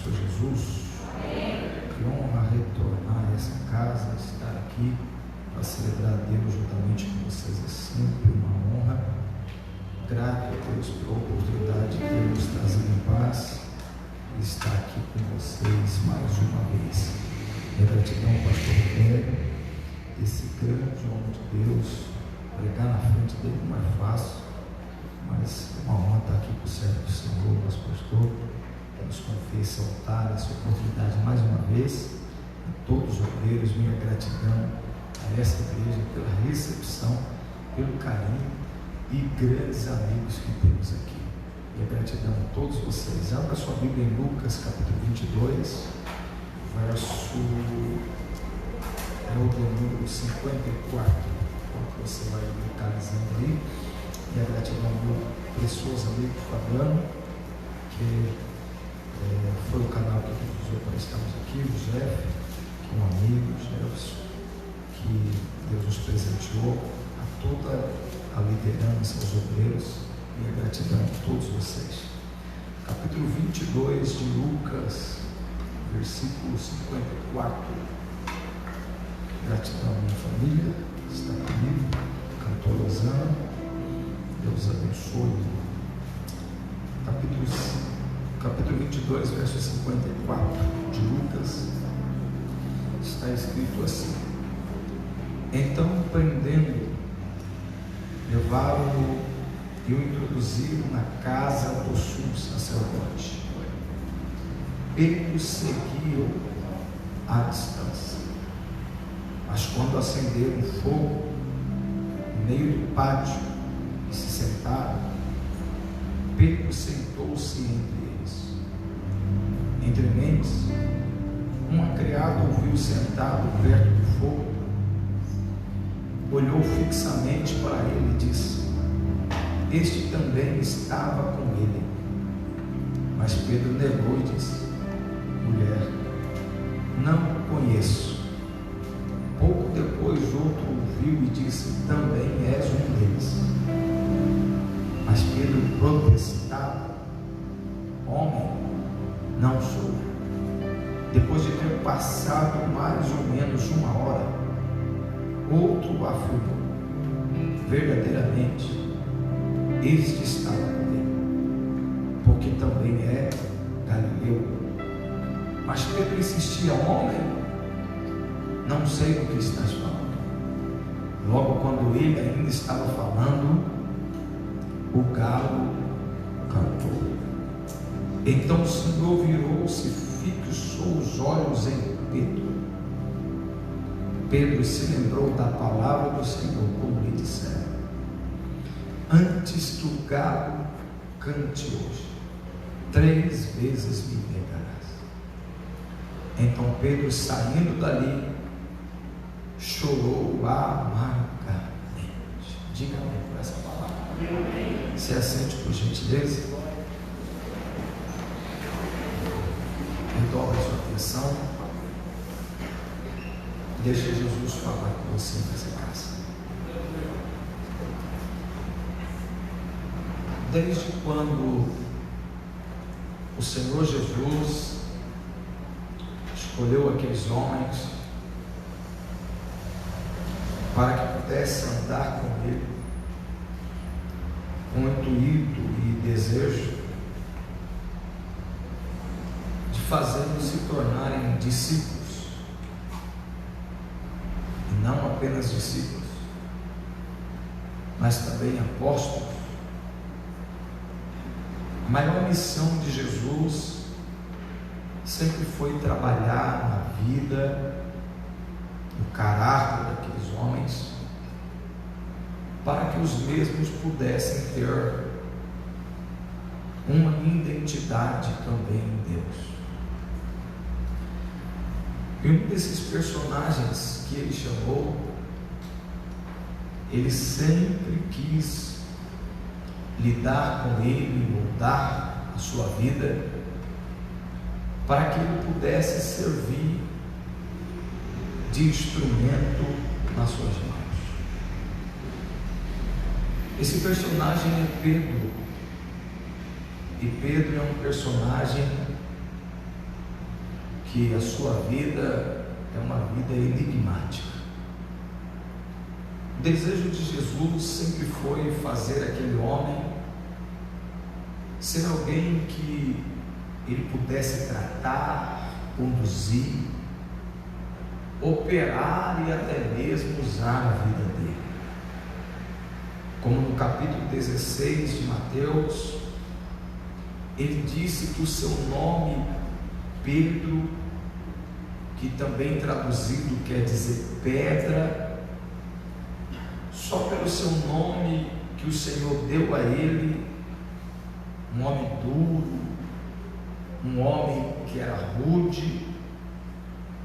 Senhor Jesus. Que honra retornar a essa casa, estar aqui para celebrar a Deus juntamente com vocês. É sempre uma honra. Grato a Deus pela oportunidade de Deus nos trazer em paz e estar aqui com vocês mais uma vez. Minha gratidão ao pastor Roberto, esse grande homem de Deus. Pregar na frente dele não é fácil, mas é uma honra estar aqui com o servo do Senhor, nosso pastor, que nos confia esse altar, essa oportunidade mais uma vez. A todos os obreiros, minha gratidão a essa igreja pela recepção, pelo carinho e grandes amigos que temos aqui. Minha gratidão a todos vocês. Abra sua Bíblia em Lucas capítulo 22, verso do número 54. Você vai localizando aí. Minha gratidão ao meu precioso amigo Fabiano, que foi o canal que nos usou para estarmos aqui, o Jeff, que é um amigo, o Jefferson, que Deus nos presenteou, a toda a liderança, aos obreiros. Minha gratidão a todos vocês. Capítulo 22 de Lucas, versículo 54. Gratidão à minha família, está comigo, cantor Lozano, Deus abençoe. Capítulo 22, verso 54 de Lucas, está escrito assim: então, prendendo, levaram-no e o introduziram na casa do sumo sacerdote. Eles seguiam à distância, mas quando acenderam fogo no meio do pátio e se sentaram, Pedro sentou-se entre eles. Entre mentes, uma criada ouviu sentado perto do fogo, olhou fixamente para ele e disse: este também estava com ele. Mas Pedro negou e disse: mulher, não o conheço. Pouco depois outro ouviu e disse: também és um deles. Mas Pedro protestava: homem, não sou. Depois de ter passado mais ou menos uma hora, outro afirmou: verdadeiramente, este estava com ele, porque também é galileu. Mas Pedro insistia: homem, não sei do que estás falando. Logo, quando ele ainda estava falando, o galo cantou. Então o Senhor virou-se e fixou os olhos em Pedro. Pedro se lembrou da palavra do Senhor, como lhe disseram: antes que o galo cante hoje, 3 vezes me negarás. Então Pedro, saindo dali, chorou amargamente. Diga amém por essa palavra. Se assente, por gentileza. Redobre a sua atenção. Deixa Jesus falar com você nessa casa. Desde quando o Senhor Jesus escolheu aqueles homens para que pudessem andar com Ele, com o intuito e desejo de fazê-los se tornarem discípulos, e não apenas discípulos, mas também apóstolos. A maior missão de Jesus sempre foi trabalhar na vida, no caráter daqueles homens, para que os mesmos pudessem ter uma identidade também em Deus. E um desses personagens que ele chamou, ele sempre quis lidar com ele, moldar a sua vida, para que ele pudesse servir de instrumento nas suas mãos. Esse personagem é Pedro, e Pedro é um personagem que a sua vida é uma vida enigmática. O desejo de Jesus sempre foi fazer aquele homem ser alguém que ele pudesse tratar, conduzir, operar e até mesmo usar a vida dele. Como no capítulo 16 de Mateus, ele disse que o seu nome, Pedro, que também traduzido quer dizer pedra, só pelo seu nome que o Senhor deu a ele, um homem duro, um homem que era rude,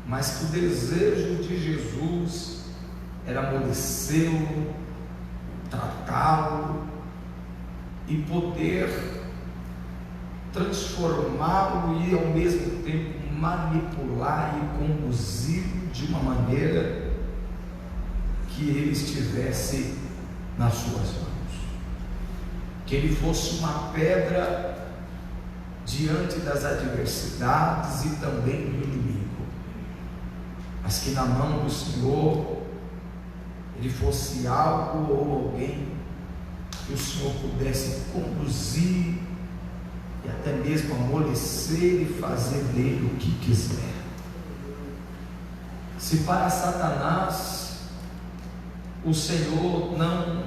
mas que o desejo de Jesus era amolecê-lo, tratá-lo e poder transformá-lo e ao mesmo tempo manipular e conduzi-lo de uma maneira que ele estivesse nas suas mãos, que ele fosse uma pedra diante das adversidades e também do inimigo, mas que na mão do Senhor ele fosse algo ou alguém que o Senhor pudesse conduzir e até mesmo amolecer e fazer dele o que quiser. Se para Satanás o Senhor não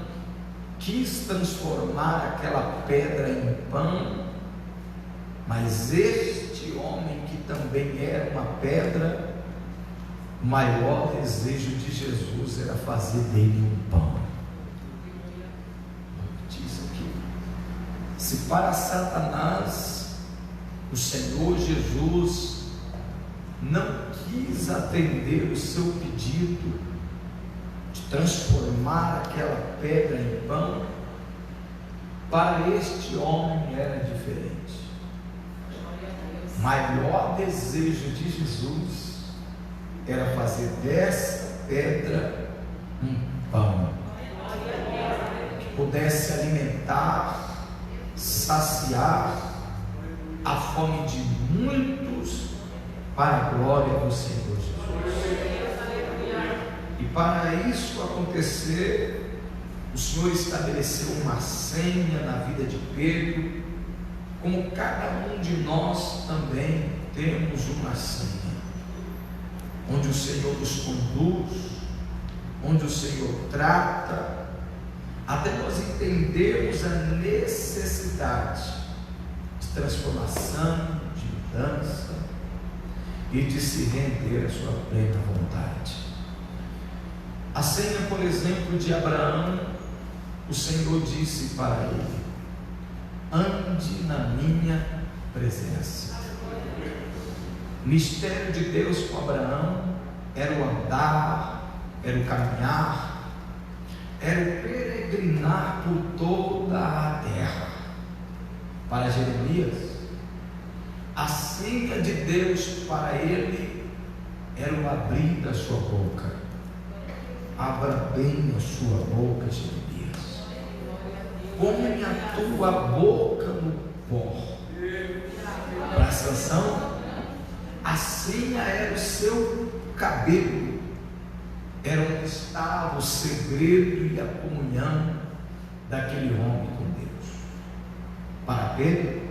quis transformar aquela pedra em pão, mas este homem que também era uma pedra, o maior desejo de Jesus era fazer dele um pão. Diz aqui: se para Satanás o Senhor Jesus não quis atender o seu pedido de transformar aquela pedra em pão, para este homem era diferente. O maior desejo de Jesus era fazer dessa pedra um pão que pudesse alimentar, saciar a fome de muitos para a glória do Senhor Jesus. E para isso acontecer, o Senhor estabeleceu uma senha na vida de Pedro, como cada um de nós também temos uma senha, onde o Senhor nos conduz, onde o Senhor trata, até nós entendermos a necessidade de transformação, de mudança e de se render à sua plena vontade. A senha, por exemplo, de Abraão, o Senhor disse para ele: ande na minha presença. O mistério de Deus com Abraão era o andar, era o caminhar, era o peregrinar por toda a terra. Para Jeremias, a senha de Deus para ele era o abrir da sua boca. Abra bem a sua boca, Jeremias. Põe a tua boca no pó. Para Sansão, a senha era o seu cabelo, era onde estava o segredo e a comunhão daquele homem com Deus. Para Pedro,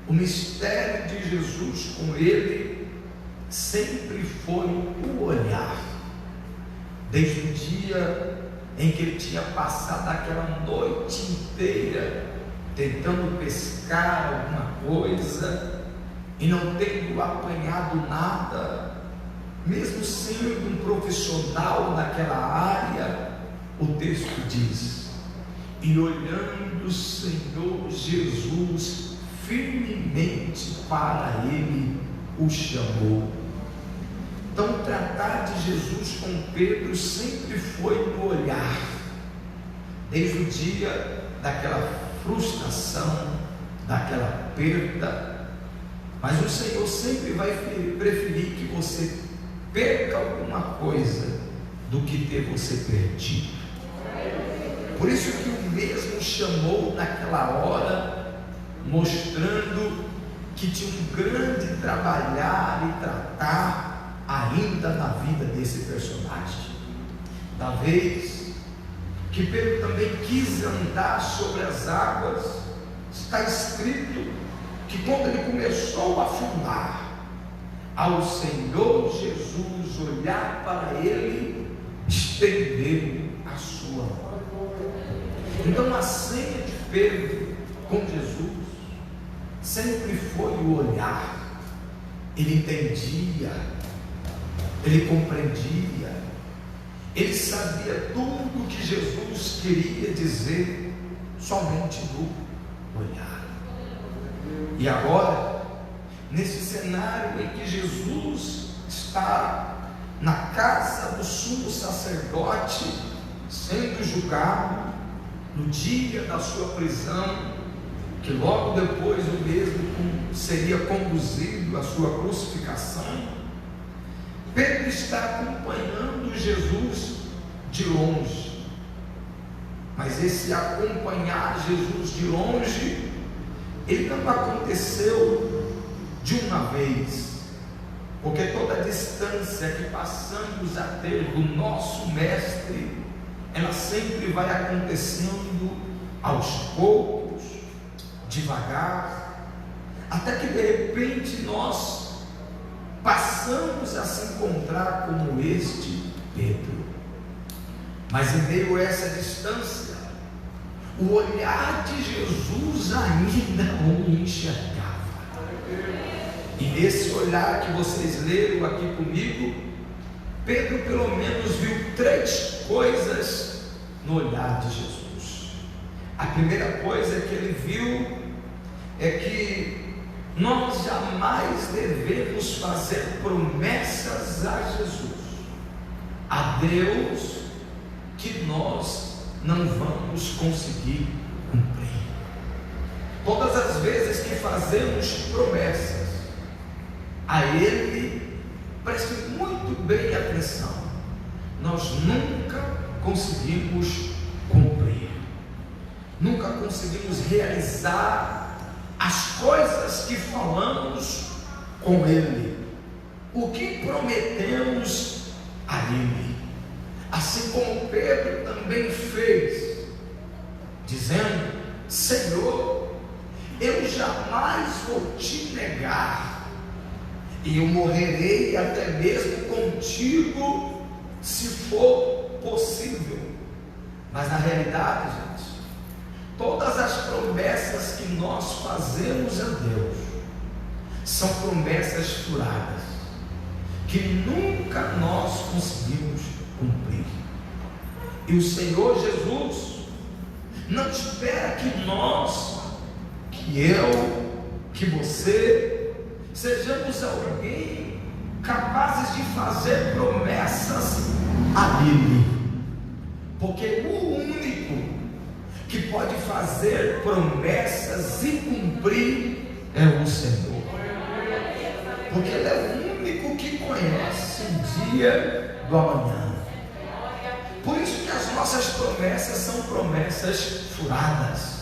o mistério de Jesus com ele sempre foi o olhar. Desde o dia em que ele tinha passado aquela noite inteira tentando pescar alguma coisa e não tendo apanhado nada, mesmo sendo um profissional naquela área, o texto diz: e olhando o Senhor Jesus firmemente para ele, o chamou. Então, tratar de Jesus com Pedro sempre foi no olhar, desde o dia daquela frustração, daquela perda. Mas o Senhor sempre vai preferir que você perca alguma coisa do que ter você perdido. Por isso que o mesmo chamou naquela hora, mostrando que tinha um grande trabalhar e tratar ainda na vida desse personagem. Da vez que Pedro também quis andar sobre as águas, está escrito que quando ele começou a afundar, ao Senhor Jesus olhar para ele, estendeu a sua mão. Então a senha de Pedro com Jesus sempre foi o olhar. Ele entendia, ele compreendia, ele sabia tudo o que Jesus queria dizer somente no olhar. E agora, nesse cenário em que Jesus está na casa do sumo sacerdote, sendo julgado, no dia da sua prisão, que logo depois o mesmo seria conduzido à sua crucificação, Pedro está acompanhando Jesus de longe. Mas esse acompanhar Jesus de longe, ele não aconteceu de uma vez, porque toda a distância que passamos a ter do nosso mestre, ela sempre vai acontecendo aos poucos, devagar, até que de repente nós passamos a se encontrar como este Pedro. Mas em meio a essa distância, o olhar de Jesus ainda o enxergava. E nesse olhar que vocês leram aqui comigo, Pedro pelo menos viu 3 coisas no olhar de Jesus. A primeira coisa que ele viu é que nós jamais devemos fazer promessas a Jesus, a Deus, que nós não vamos conseguir cumprir. Todas as vezes que fazemos promessas a Ele, preste muito bem atenção, nós nunca conseguimos cumprir, nunca conseguimos realizar as coisas que falamos com Ele, o que prometemos a Ele, assim como Pedro também fez, dizendo: Senhor, eu jamais vou te negar, e eu morrerei até mesmo contigo, se for possível. Mas na realidade, gente, todas as promessas que nós fazemos a Deus são promessas furadas, que nunca nós conseguimos cumprir. E o Senhor Jesus não espera que nós, que eu, que você, sejamos alguém capazes de fazer promessas a Ele, porque o único que pode fazer promessas e cumprir é o Senhor, porque Ele é o único que conhece o dia do amanhã. Por isso que as nossas promessas são promessas furadas.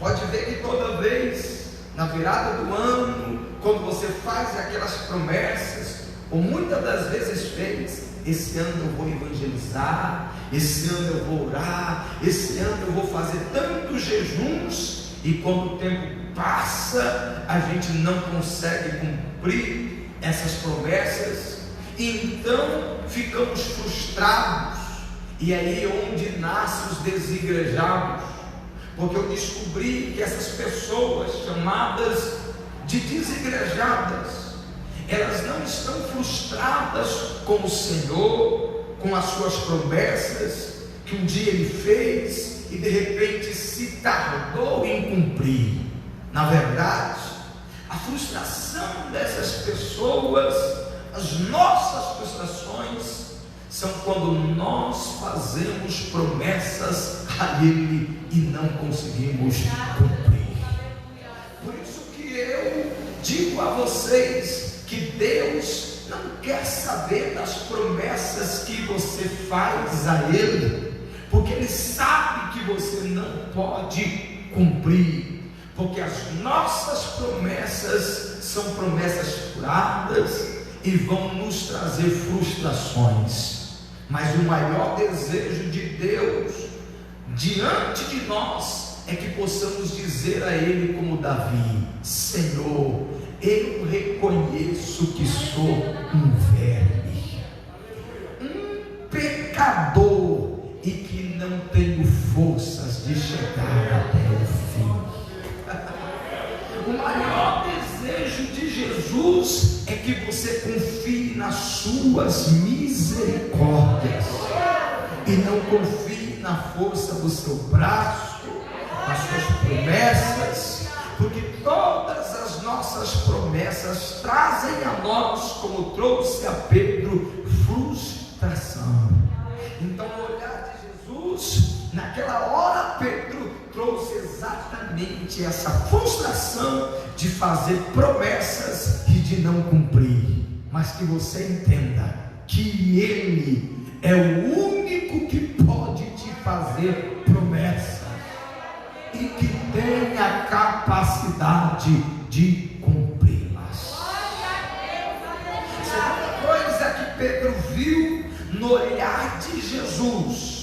Pode ver que toda vez, na virada do ano, quando você faz aquelas promessas, ou muitas das vezes fez: esse ano eu vou evangelizar, esse ano eu vou orar, esse ano eu vou fazer tantos jejuns, e quando o tempo passa, a gente não consegue cumprir essas promessas, e então ficamos frustrados, e aí é onde nascem os desigrejados, porque eu descobri que essas pessoas chamadas de desigrejadas, elas não estão frustradas com o Senhor, com as suas promessas que um dia Ele fez e de repente se tardou em cumprir. Na verdade, a frustração dessas pessoas, as nossas frustrações, são quando nós fazemos promessas a Ele e não conseguimos cumprir. Por isso que eu digo a vocês que Deus não quer saber das promessas que você faz a Ele, porque Ele sabe que você não pode cumprir, porque as nossas promessas são promessas furadas e vão nos trazer frustrações. Mas o maior desejo de Deus diante de nós é que possamos dizer a Ele como Davi: Senhor, eu reconheço que sou um verme, um pecador, e que não tenho forças de chegar até o fim. O maior desejo de Jesus é que você confie nas suas misericórdias e não confie na força do seu braço, nas suas promessas, porque todas as nossas promessas trazem a nós, como trouxe a Pedro, frustração. Então, o olhar de Jesus, naquela hora, Pedro trouxe exatamente essa frustração de fazer promessas e de não cumprir. Mas que você entenda que Ele é o único que pode te fazer promessas e que tem a capacidade de cumpri-las. A segunda coisa que Pedro viu no olhar de Jesus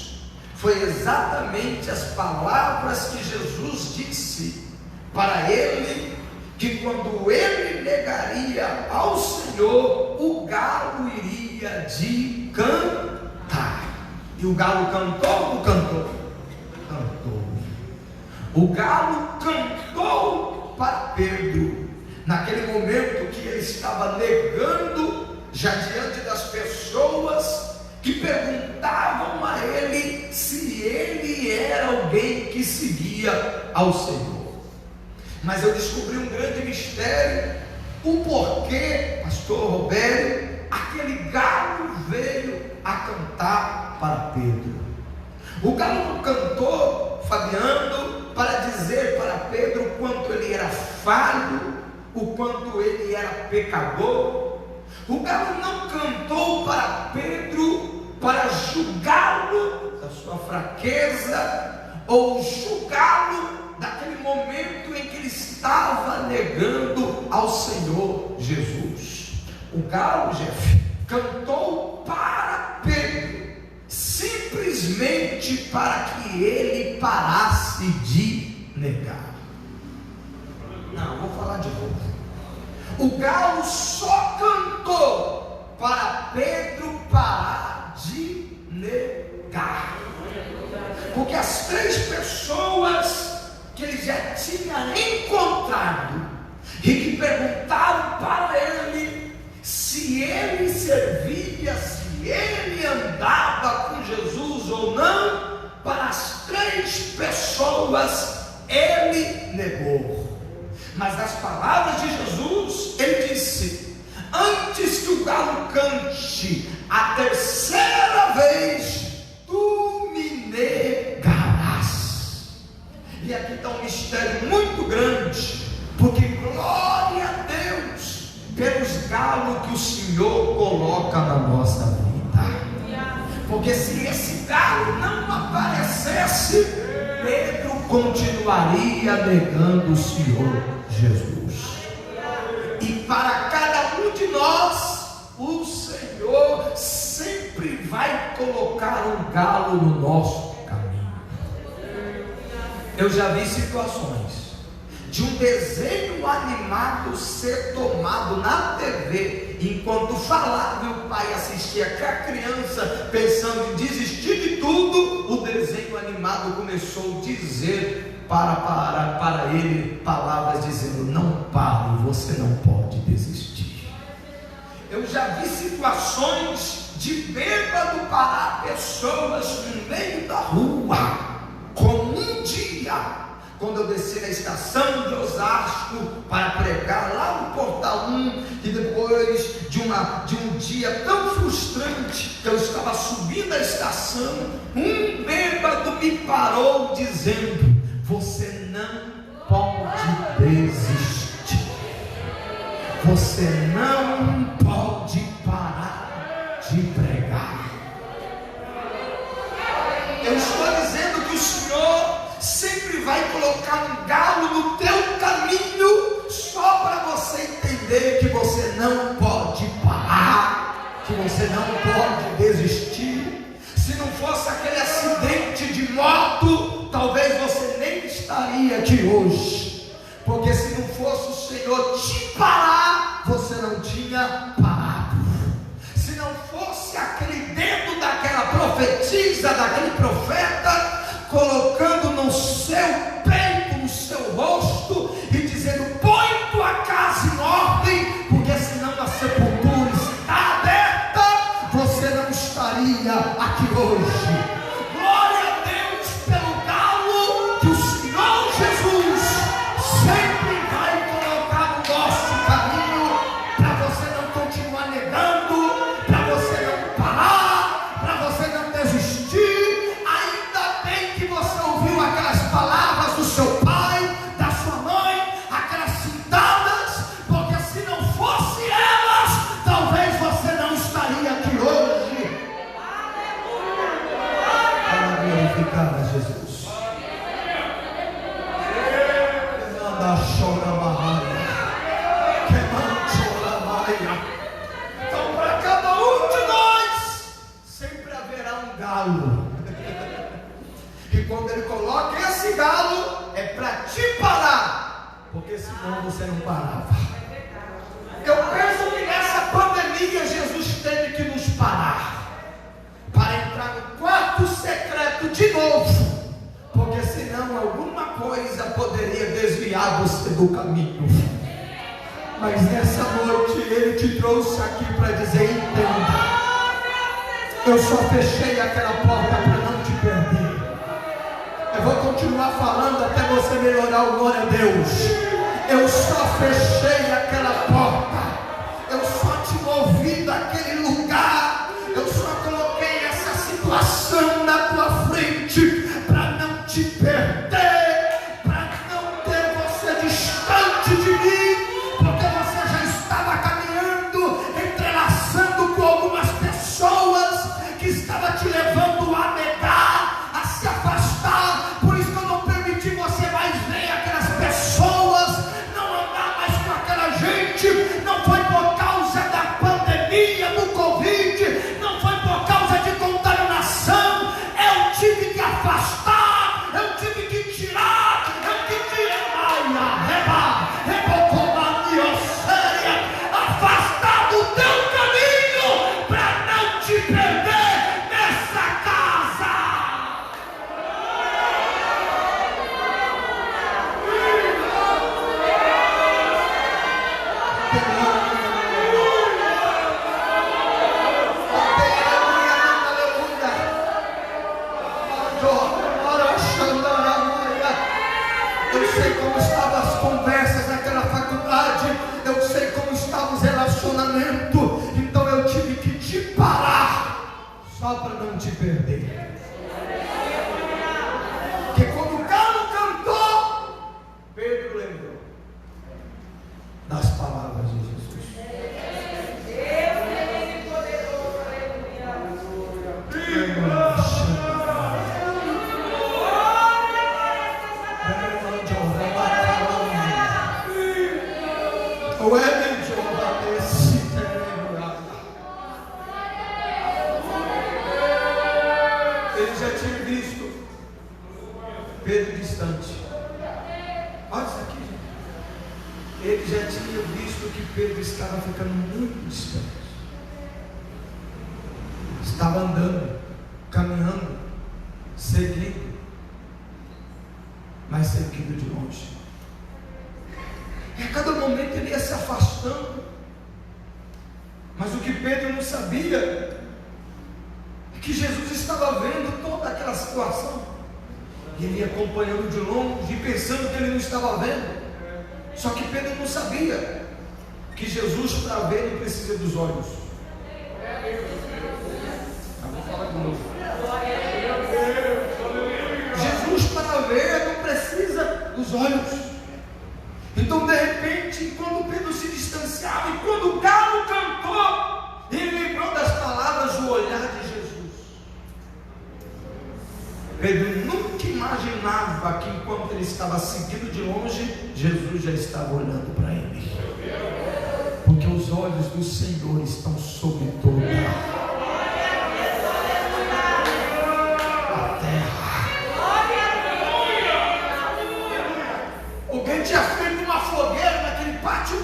foi exatamente as palavras que Jesus disse para ele, que quando ele negaria ao Senhor, o galo iria de cantar. E o galo cantou ou não cantou? Cantou. O galo cantou para Pedro, naquele momento que ele estava negando, já diante das pessoas que perguntavam a ele se ele era alguém que seguia ao Senhor. Mas eu descobri um grande mistério, o porquê, pastor Roberto, aquele galo veio a cantar para Pedro. O galo cantou, Fabiano, para dizer para Pedro o quanto ele era falho, o quanto ele era pecador. O galo não cantou para Pedro para julgá-lo da sua fraqueza, ou julgá-lo daquele momento em que ele estava negando ao Senhor Jesus. O galo, Jeff, cantou para Pedro, simplesmente para que ele parasse de negar. Não, vou falar de novo. O galo só cantou para Pedro parar de negar, porque as três pessoas que ele já tinha encontrado e que perguntaram para ele se ele servia, se ele andava com Jesus ou não, para as três pessoas ele negou. Mas nas palavras de Jesus, ele disse: antes que o galo cante a terceira vez, tu me negarás. E aqui está um mistério muito grande, porque glória a Deus pelos galos que o Senhor coloca na nossa vida. Porque se esse galo não aparecesse, Pedro continuaria negando o Senhor Jesus. E para cada um de nós, o Senhor sempre vai colocar um galo no nosso caminho. Eu já vi situações de um desenho animado ser tomado na TV, enquanto falava e o pai assistia com a criança pensando em desistir de tudo, o desenho animado começou a dizer para ele palavras dizendo: não pare, você não pode desistir. Eu já vi situações de bêbado parar pessoas no meio da rua, como um dia, quando eu desci na estação de Osasco para pregar lá no Portal 1, e depois de um dia tão frustrante que eu estava subindo a estação, um bêbado me parou dizendo: você não pode desistir, você não pode parar de pregar. Eu estou dizendo que o Senhor sempre vai colocar um galo no teu ideia que você não pode parar, que você não pode desistir. Se não fosse aquele acidente de moto, talvez você nem estaria aqui hoje, porque se não fosse o Senhor te parar, você não tinha parado. Se não fosse aquele dedo daquela profetisa, daquele profeta, colocando no seu peito, no seu rosto, e dizendo: põe tua casa em ordem, porque senão a sepultura está aberta, você não estaria aqui hoje. Glória a Deus pelo galo que o Senhor Jesus sempre vai colocar no nosso caminho, para você não continuar negando, para você não parar, para você não desistir. Ainda bem que você ouviu aquelas palavras do seu pai, da sua mãe, aquelas citadas, porque se não fosse elas, talvez você não estaria aqui hoje. Para glorificar a Jesus. Então, para cada um de nós, sempre haverá um galo. E quando ele coloca esse galo, é para te parar, porque senão você não parava. Eu penso que nessa pandemia Jesus teve que nos parar, para entrar no quarto secreto de novo, porque senão alguma coisa poderia desviar você do caminho. Mas nessa noite Ele te trouxe aqui para dizer: entenda, eu só fechei aquela porta para não te perder. Eu vou continuar falando até você melhorar o glória a Deus. Eu só fechei aquela porta, eu só te movi daquele lugar, eu só coloquei essa situação na tua frente para não te perder, para não ter você distante de mim, porque você já estava caminhando, entrelaçando com algumas pessoas que estavam te levando a negar, a se afastar. Por isso que eu não permiti você mais ver aquelas pessoas, não andar mais com aquela gente. Não foi por causa da pandemia, do Covid, não foi por causa de contaminação. Eu tive que afastar, eu tive que tirar, eu tive que afastar do teu caminho, para não te perder nessa casa. Eu sei como estavam as conversas naquela faculdade, eu sei como estavam os relacionamentos, então eu tive que te parar, só para não te perder. Porque quando o galo cantou, Pedro lembrou das palavras de Jesus. Ele já tinha visto Pedro distante. Olha isso aqui, gente. Ele já tinha visto que Pedro estava ficando muito distante. Estava andando, caminhando, seguindo, mas seguindo de longe. E a cada momento ele ia se afastando. Mas o que Pedro não sabia é que Jesus estava vendo toda aquela situação. E ele ia acompanhando de longe e pensando que ele não estava vendo. Só que Pedro não sabia que Jesus, para ver, não precisa dos olhos. Vou falar de novo. Jesus, para ver, não precisa dos olhos. Então, de repente, quando Pedro se distanciava e quando o galo cantou, ele lembrou das palavras do olhar de Jesus. Pedro nunca imaginava que enquanto ele estava seguindo de longe, Jesus já estava olhando para ele. os olhos do Senhor estão sobre toda a terra. Alguém tinha feito uma fogueira naquele pátio?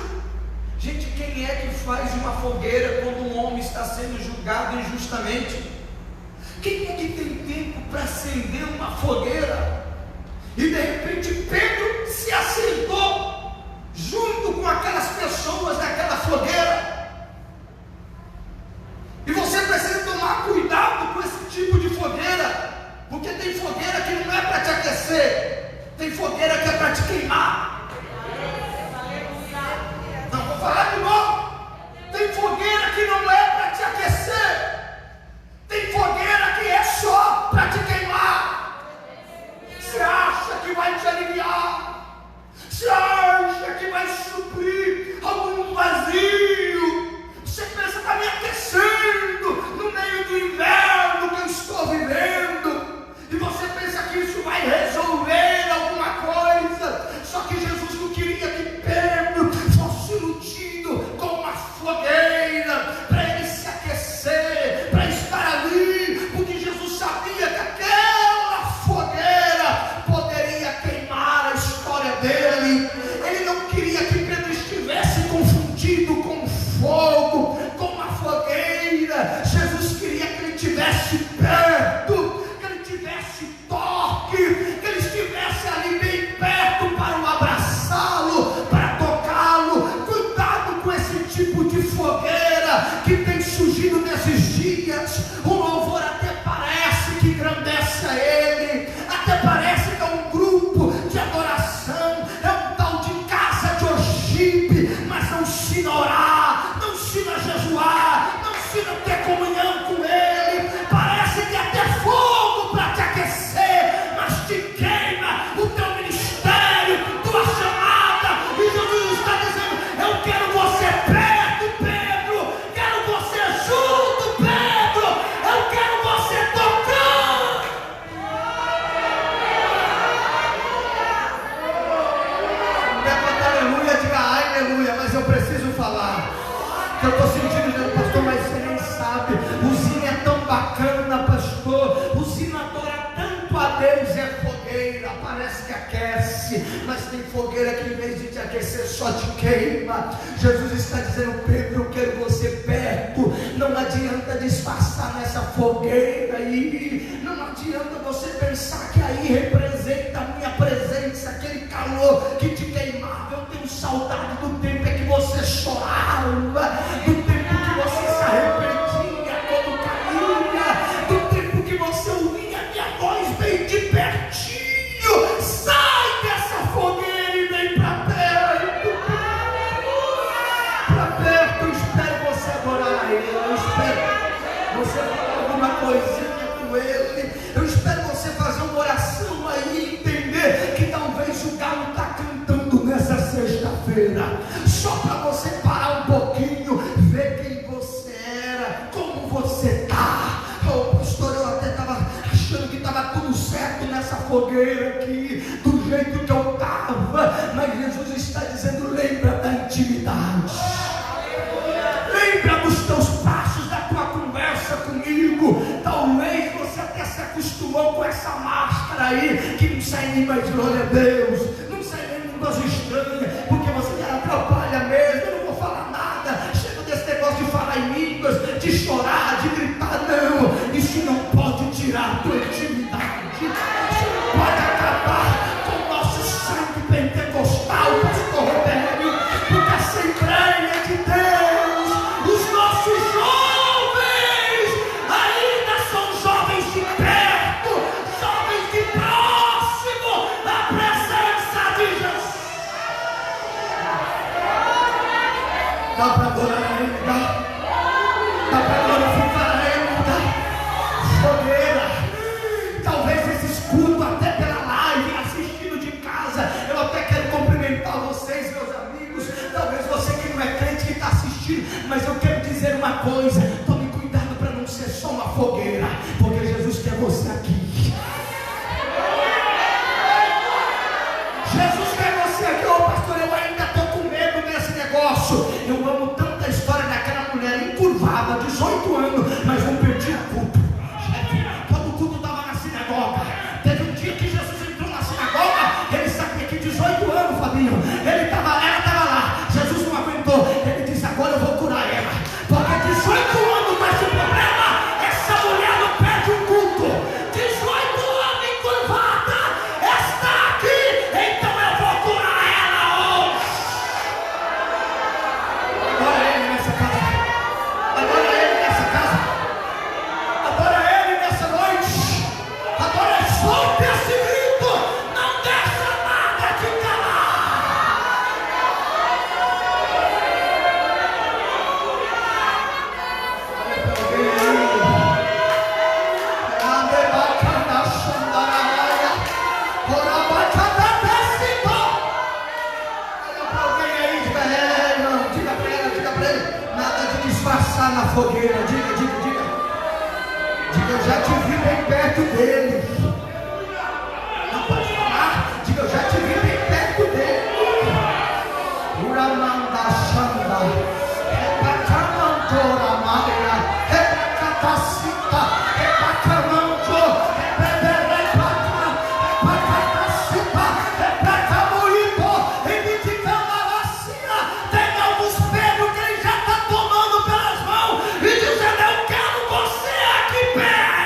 Gente, quem é que faz uma fogueira quando um homem está sendo julgado injustamente? Quem é que tem tempo para acender uma fogueira? E de repente Pedro se assentou junto com aquelas pessoas daquela fogueira. E você precisa tomar cuidado com esse tipo de fogueira, porque tem fogueira que não é para te aquecer, tem fogueira que é para te queimar. Não, vou falar de novo. Tem fogueira que não é para te aquecer, tem fogueira que é só para te queimar. Você acha que vai te aliviar? Você acha que vai suprir algum vazio? Você pensa, está me aquecendo no meio do inverno que eu estou vivendo, e você pensa que isso vai resolver alguma coisa. Só que Jesus não queria que Pedro fosse iludido com uma fogueira para ele se aquecer, para estar ali, porque Jesus sabia que aquela fogueira poderia queimar a história dele. Ele não queria que Pedro estivesse confundido com fogo, com uma fogueira. Jesus queria que ele estivesse perto, que ele tivesse toque, que ele estivesse ali bem perto para o abraçá-lo, para tocá-lo. Cuidado com esse tipo de fogueira que tem surgido nesses dias. O louvor até parece que engrandece a ele, até parece que é um grupo de adoração, é um tal de casa de worship, mas não ensina a orar, não ensina a jejuar, não ensina a ter comunhão com ele. Parece que até fogo para te aquecer, mas te queima o teu ministério, tua chamada. E Jesus está dizendo: eu quero você perto, Pedro, quero você junto, Pedro, eu quero você tocando. Levanta aleluia, diga ai, aleluia. Mas eu preciso falar, que eu estou sentindo, pastor, mas você nem sabe, usina é tão bacana, pastor, usina adora tanto a Deus, é fogueira, parece que aquece, mas tem fogueira que em vez de te aquecer só te queima. Jesus está dizendo: Pedro, eu quero você perto, não adianta disfarçar nessa fogueira aí, não adianta você pensar que aí representa a minha presença, aquele calor que te queimava. Eu tenho saudade do tempo em que você chorava, do tempo que você se arrependia quando caía, do tempo que você ouvia a minha voz bem de pertinho. Sai dessa fogueira e vem para perto. Para perto. Eu espero você adorar ele, eu espero você falar alguma coisinha com ele, eu espero você fazer uma oração aí e entender que talvez o galo está cantando nessa sexta-feira, só para você parar um pouquinho, ver quem você era, como você está. Oh, pastor, eu até estava achando que estava tudo certo nessa fogueira aqui, do jeito que eu estava, mas Jesus está dizendo: lembra da intimidade, lembra dos teus passos, da tua conversa comigo. Talvez você até se acostumou com essa máscara aí, que não sai nem mais glória a Deus, não sai nem línguas estranhas, porque você atrapalha mesmo. Eu não vou falar nada, chega desse negócio de falar em línguas, de chorar, de gritar. Não, isso não pode tirar a tua intimidade, isso não pode acabar com o nosso sangue pentecostal, pastor Roberto, porque a Assembleia de Deus, os nossos jovens ainda são jovens de perto, jovens de próximo da presença de Jesus. Dá para adorar a ele, dá para glorificar a ele, fogueira. Talvez esse escudo até pela live, assistindo de casa, eu até quero cumprimentar vocês, meus amigos. Talvez você que não é crente que está assistindo, mas eu quero dizer uma coisa: tome cuidado para não ser só uma fogueira, porque Jesus quer você aqui. Jesus quer você aqui. Ô pastor, eu ainda estou com medo desse negócio. Eu amo tantas assar na fogueira. Diga, diga, diga. Diga, eu já te vi bem perto dele. Não pode falar. Diga, eu já te vi bem perto dele. Uramanda Shanda. Epatamantora Maria. Epatacita. Epatamanto. Epeperepata. Epatacita. Epatamuipo. Epiticamaracia. Tem alguns Pedro que ele já está tomando pelas mãos e dizendo: eu quero você aqui perto.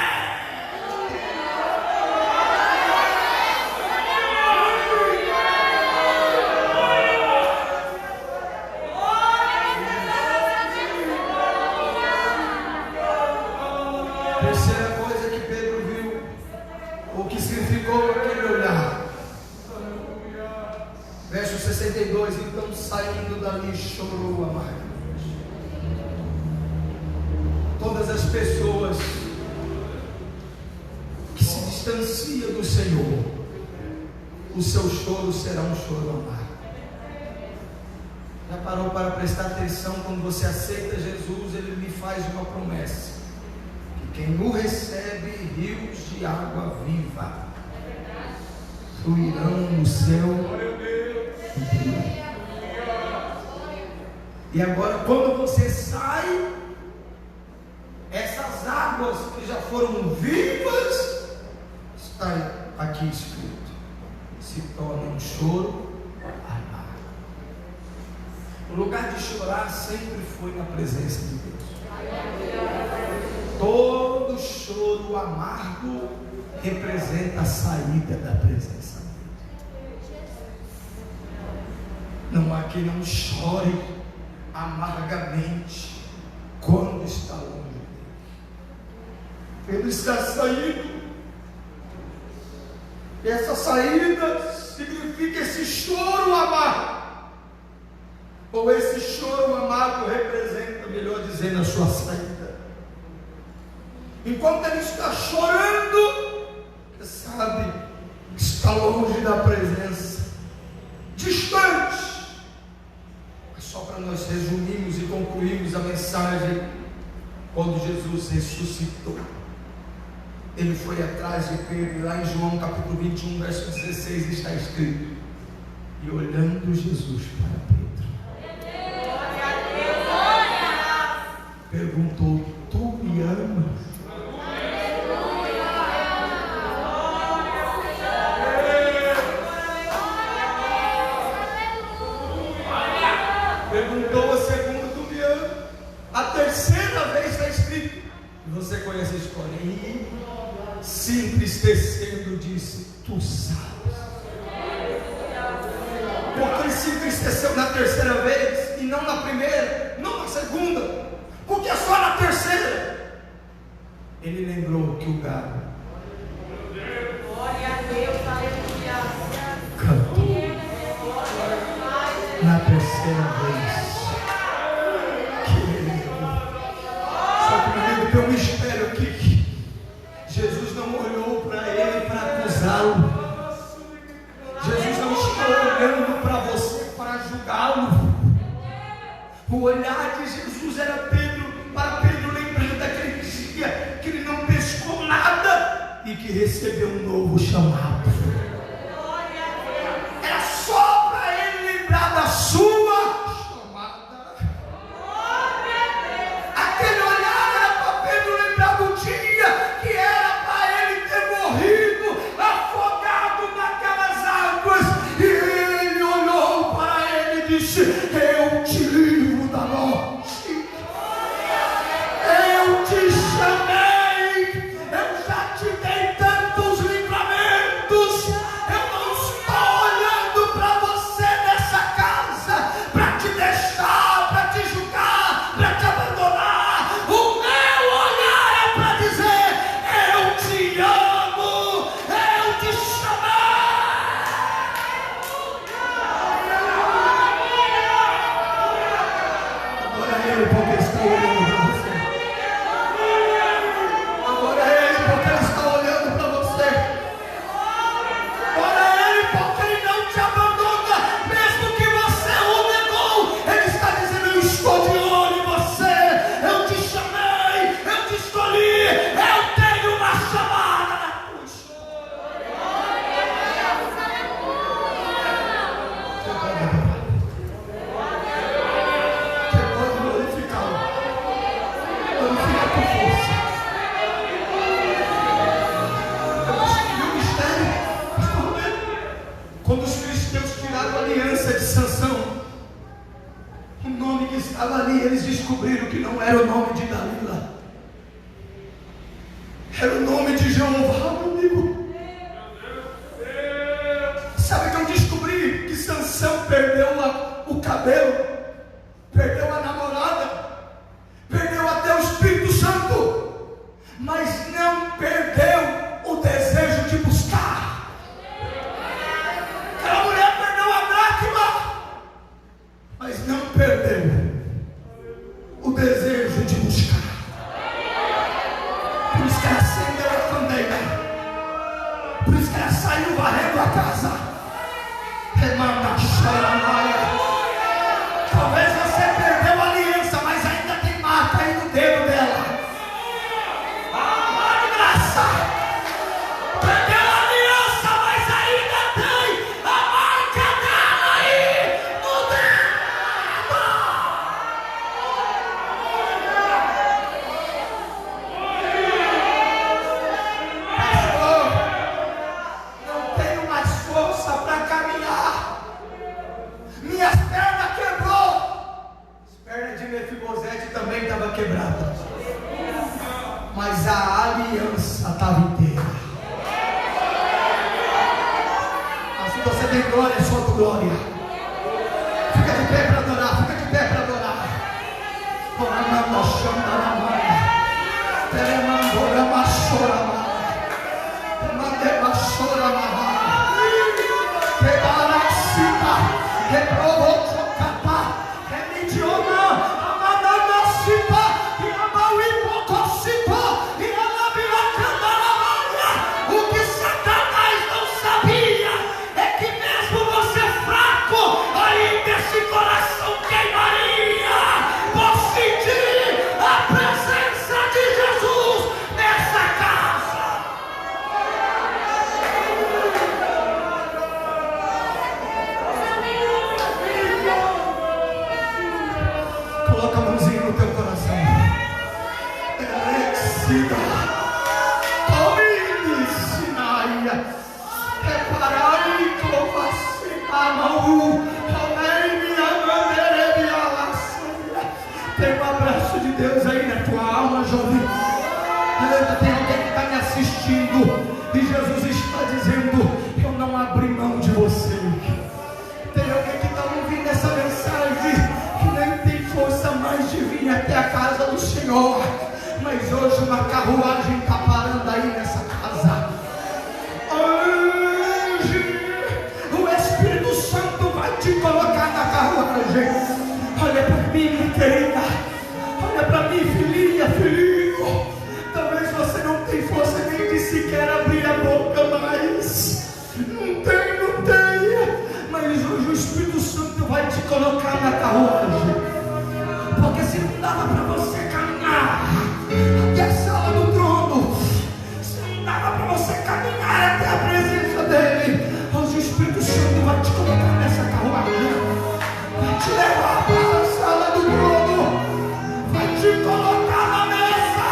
Terceira coisa que Pedro viu, o que significou aquele olhar. Verso 62, então saindo dali chorou amargamente. Todas as pessoas que se distanciam do Senhor, o seu choro será um choro amargo. Já parou para prestar atenção? Quando você aceita Jesus, Ele lhe faz uma promessa: quem o recebe, rios de água viva fluirão no seu interior. E agora, quando você sai, essas águas que já foram vivas, está aqui escrito, se torna um choro amargo. O lugar de chorar sempre foi na presença de Deus. Todo choro amargo representa a saída da presença de Deus. Não há quem não chore amargamente quando está longe dele. Pedro está saindo. E essa saída significa esse choro amargo. Ou esse choro amargo representa, melhor dizendo, a sua saída. Enquanto ele está chorando, sabe que está longe da presença, distante. Mas só para nós resumirmos e concluirmos a mensagem, quando Jesus ressuscitou, ele foi atrás de Pedro, e lá em João capítulo 21, verso 16 está escrito: e olhando Jesus para Pedro, perguntou: tu me amas? Perguntou a segunda: tu me amas? A terceira vez está escrito, você conhece a história, e se entristecendo disse: tu sabes. Porque ele se entristeceu na terceira vez e não na primeira, não na segunda, porque é só na terceira ele lembrou que o galo cantou na terceira vez que ele lembrou. Só que, meu amigo, tem um mistério aqui. Jesus não olhou para ele para acusá-lo. Jesus não está olhando para você para julgá-lo. O olhar de Jesus era para Pedro lembrar daquele dia que ele não pescou nada e que recebeu um novo chamado. Era só para ele lembrar da sua chamada. Aquele olhar era para Pedro lembrar do dia que era para ele ter morrido afogado naquelas águas, e ele olhou para ele e disse: eu te livro da morte, eu te chamei, eu já te dei tantos livramentos. Eu não estou olhando para você nessa casa para te deixar, para te julgar, para te abandonar. O meu olhar é para dizer: eu te amo, eu te chamei. Agora é ele, porque está olhando para você. Agora é ele, porque ele está olhando para você. Agora é ele, porque ele não te abandona, mesmo que você o negou. Ele está dizendo: eu estou de olho em você, eu te eles descobriram que não era o nome de Dalila, era o nome de Jeová, meu amigo. Sabe que eu descobri? Que Sansão perdeu o cabelo, perdeu a namorada, perdeu até o Espírito Santo, mas não perdeu o desejo de buscar. Aquela mulher perdeu a dracma, mas não perdeu o desejo de buscar. Por isso que ela acendeu a candeia, por isso que ela saiu varrendo a casa. Remanda, chora, talvez você perdeu a aliança, mas ainda tem marca aí no dedo dela. Ah, de graça. Perdeu a aliança, mas ainda tem a marca dela aí no dedo. Pastor, não tenho mais força para caminhar. Minhas pernas quebrou. As pernas de Mefibosete também estavam quebradas, mas a aliança estava inteira. Mas se você tem glória, é só tua glória. Fica de pé para adorar, fica de pé para adorar. O que Satanás não sabia é que mesmo você fraco, ainda esse coração queimaria por sentir a presença de Jesus nessa casa. Coloca a mãozinha no teu coração. Exida. Domine Sinaia. Reparai como assim. Tem um abraço de Deus aí na tua alma, jovem. Tem alguém que está me assistindo e Jesus está dizendo: eu não abri mão de você. Tem alguém que está ouvindo essa mensagem que nem tem força mais de vir até a casa do Senhor, mas hoje uma carruagem está parando aí nessa casa. Hoje o Espírito Santo vai te colocar na carruagem. Olha para mim, minha querida. Olha para mim, filhinha, filhinho. Talvez você não tenha força nem de sequer abrir a boca mais. Não tem. Mas hoje o Espírito Santo vai te colocar na carruagem. Porque se não dava para você caminhar até a sala do trono, se não dava para você caminhar até a presença dele, hoje o Espírito Santo vai te colocar nessa carruagem. Vai te levar para a sala do trono, vai te colocar na mesa.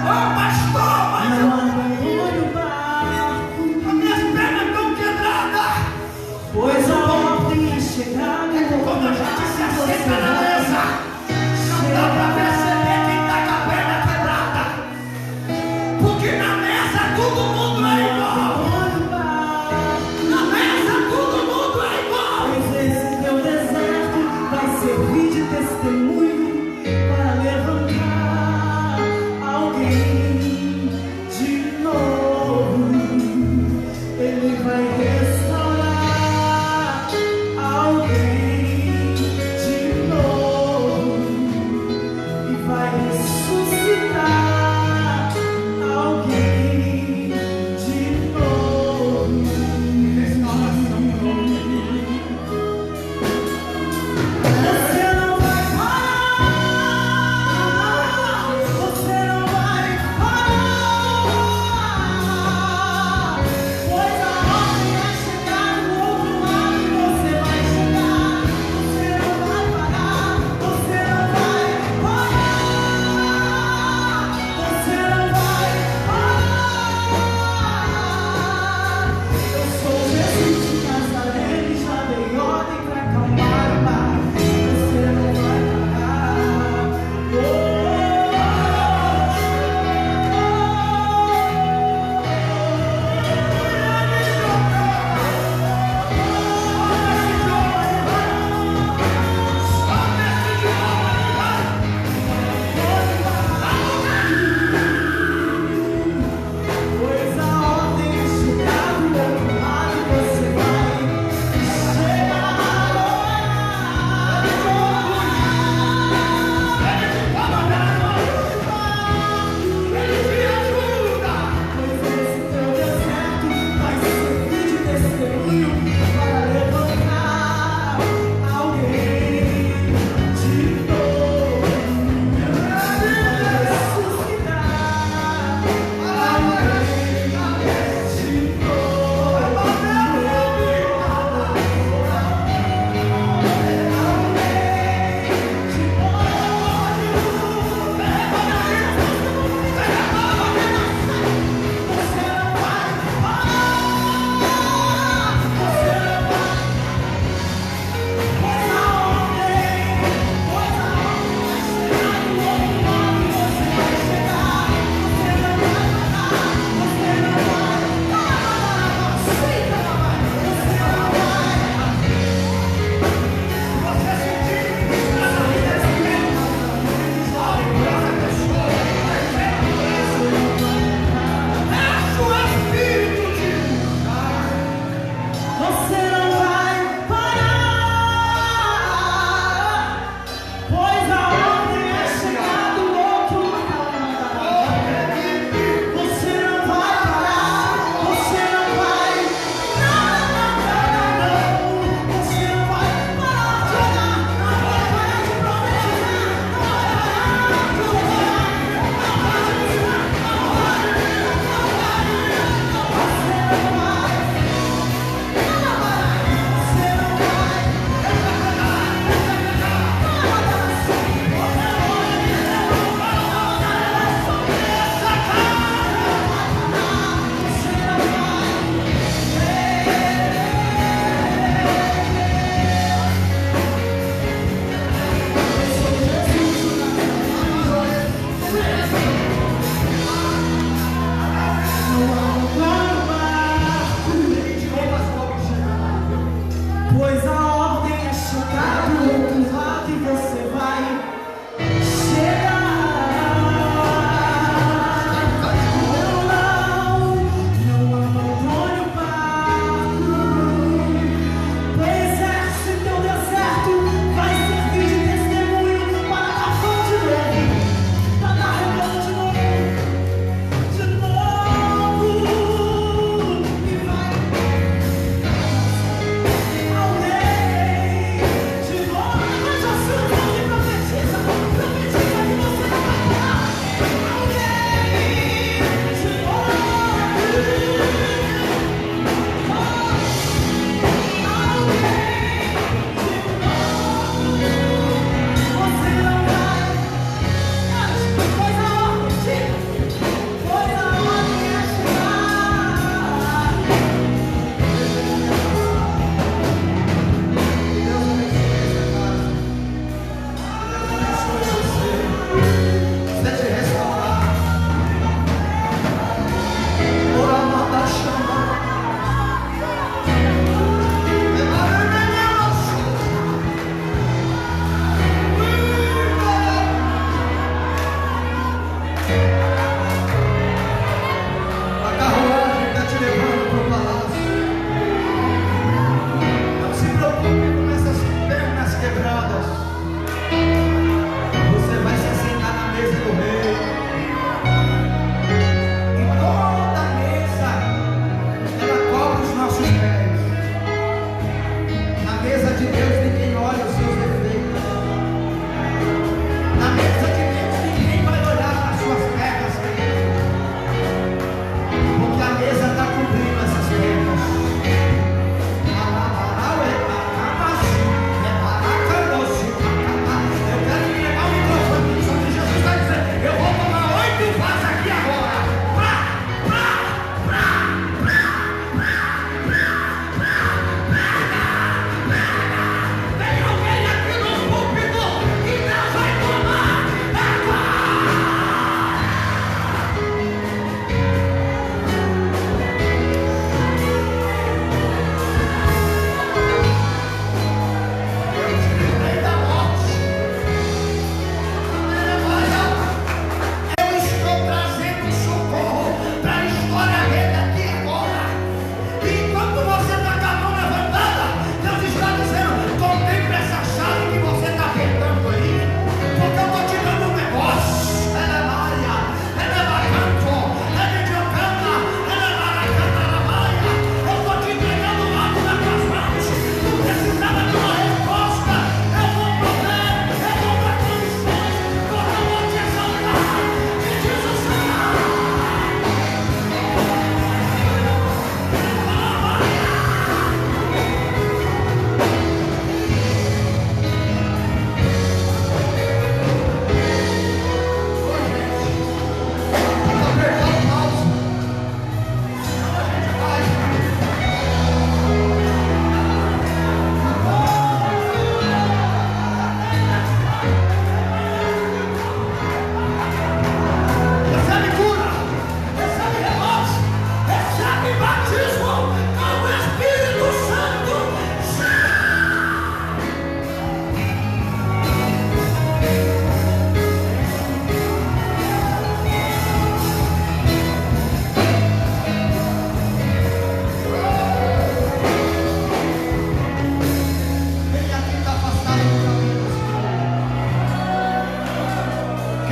Oh, pastor, mas eu abandono o barco, as minhas pernas estão quebradas, pois a ordem é chegada. Quando a gente se assenta na mesa, não dá para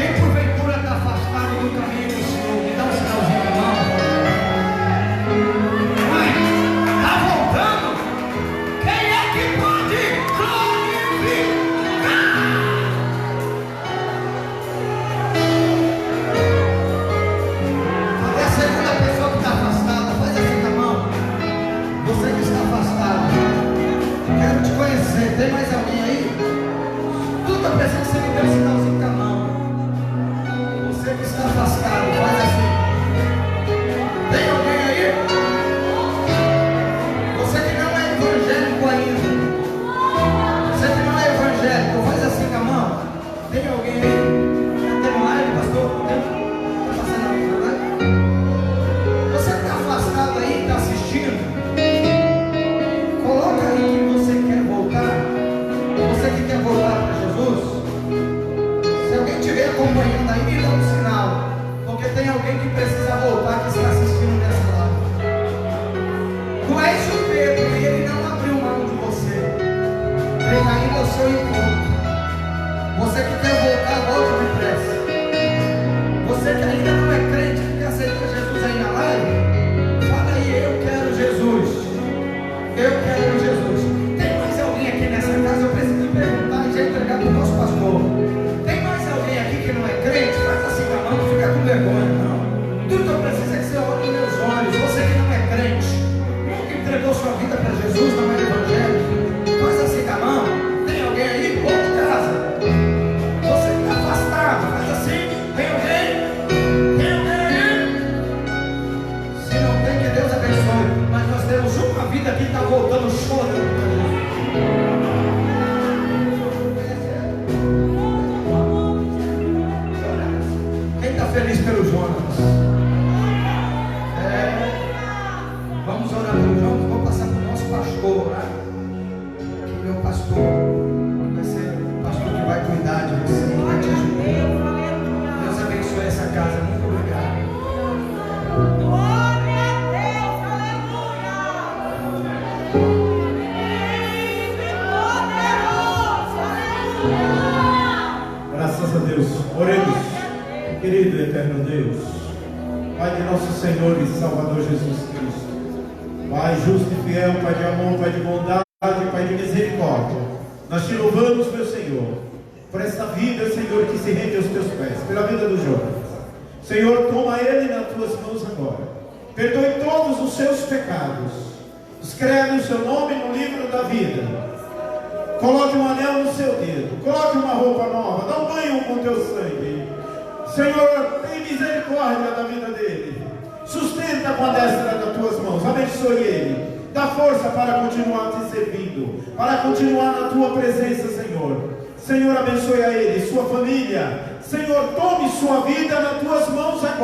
Quem porventura está afastado do caminho do Senhor, me dá um sinalzinho na mão. Mãe, está voltando? Quem é que pode glorificar? Cadê a segunda pessoa que está afastada? Faz assim com a mão. Você que está afastado, quero te conhecer. Tem mais alguém aí? Tu está pensando que você me deu um sinalzinho com a mão. Você que está afastado, faz assim. Tem alguém aí? Você que não é evangélico ainda. Você que não é evangélico, faz assim com a mão. Tem alguém aí? Tem um live, pastor? Está passando alguém na live? Você que está afastado aí, está assistindo, coloca aí que você quer voltar. Você que quer voltar para Jesus. Se alguém estiver acompanhando aí, me dá um sinal, porque tem alguém que precisa voltar, que está assistindo nessa live. Tu és o Pedro e ele não abriu mão de você. Vem ainda ao seu encontro. Você que quer voltar, volte depressa. Você que ainda não é crente, que quer aceitar Jesus aí na live, fala aí: eu quero Jesus. Eu quero Jesus. Tem mais alguém aqui nessa casa? Eu preciso perguntar e já entregar para o nosso pastor. Tem mais alguém aqui que não é crente? Faz assim com a mão, não fica com vergonha, não. Tudo que eu preciso é que você olhe nos meus olhos. Você que não é crente, que entregou sua vida para Jesus, não é evangélico, faz assim com a mão. Tem alguém aí? Ou de casa? Você que está afastado, faz assim. Tem alguém? Tem alguém aí? Se não tem, que Deus abençoe. Mas nós temos uma vida que está voltando chorando para Jesus. Quem está feliz pelo Jonas? Vamos orar pelo Jonas. Vou passar para o nosso pastor orar. Que meu pastor, que vai ser o pastor que vai cuidar de você, que vai te ajudar. Deus abençoe essa casa. Muito obrigado. Glória a Deus, aleluia! Graças a Deus. Oremos. Querido e eterno Deus, Pai de nosso Senhor e Salvador Jesus Cristo, Pai justo e fiel, Pai de amor, Pai de bondade, Pai de misericórdia, nós te louvamos, meu Senhor, por esta vida, Senhor, que se rende aos teus pés, pela vida do Jonas. Senhor, toma ele nas tuas mãos agora, perdoe todos os seus pecados, escreve o seu nome no livro da vida, coloque um anel no seu dedo, coloque uma roupa nova, dá um banho com teu sangue. Senhor, tem misericórdia da vida dele, sustenta com a destra das tuas mãos, abençoe ele, dá força para continuar te servindo, para continuar na tua presença, Senhor. Senhor, abençoe a ele, sua família. Senhor, tome sua vida nas tuas mãos agora.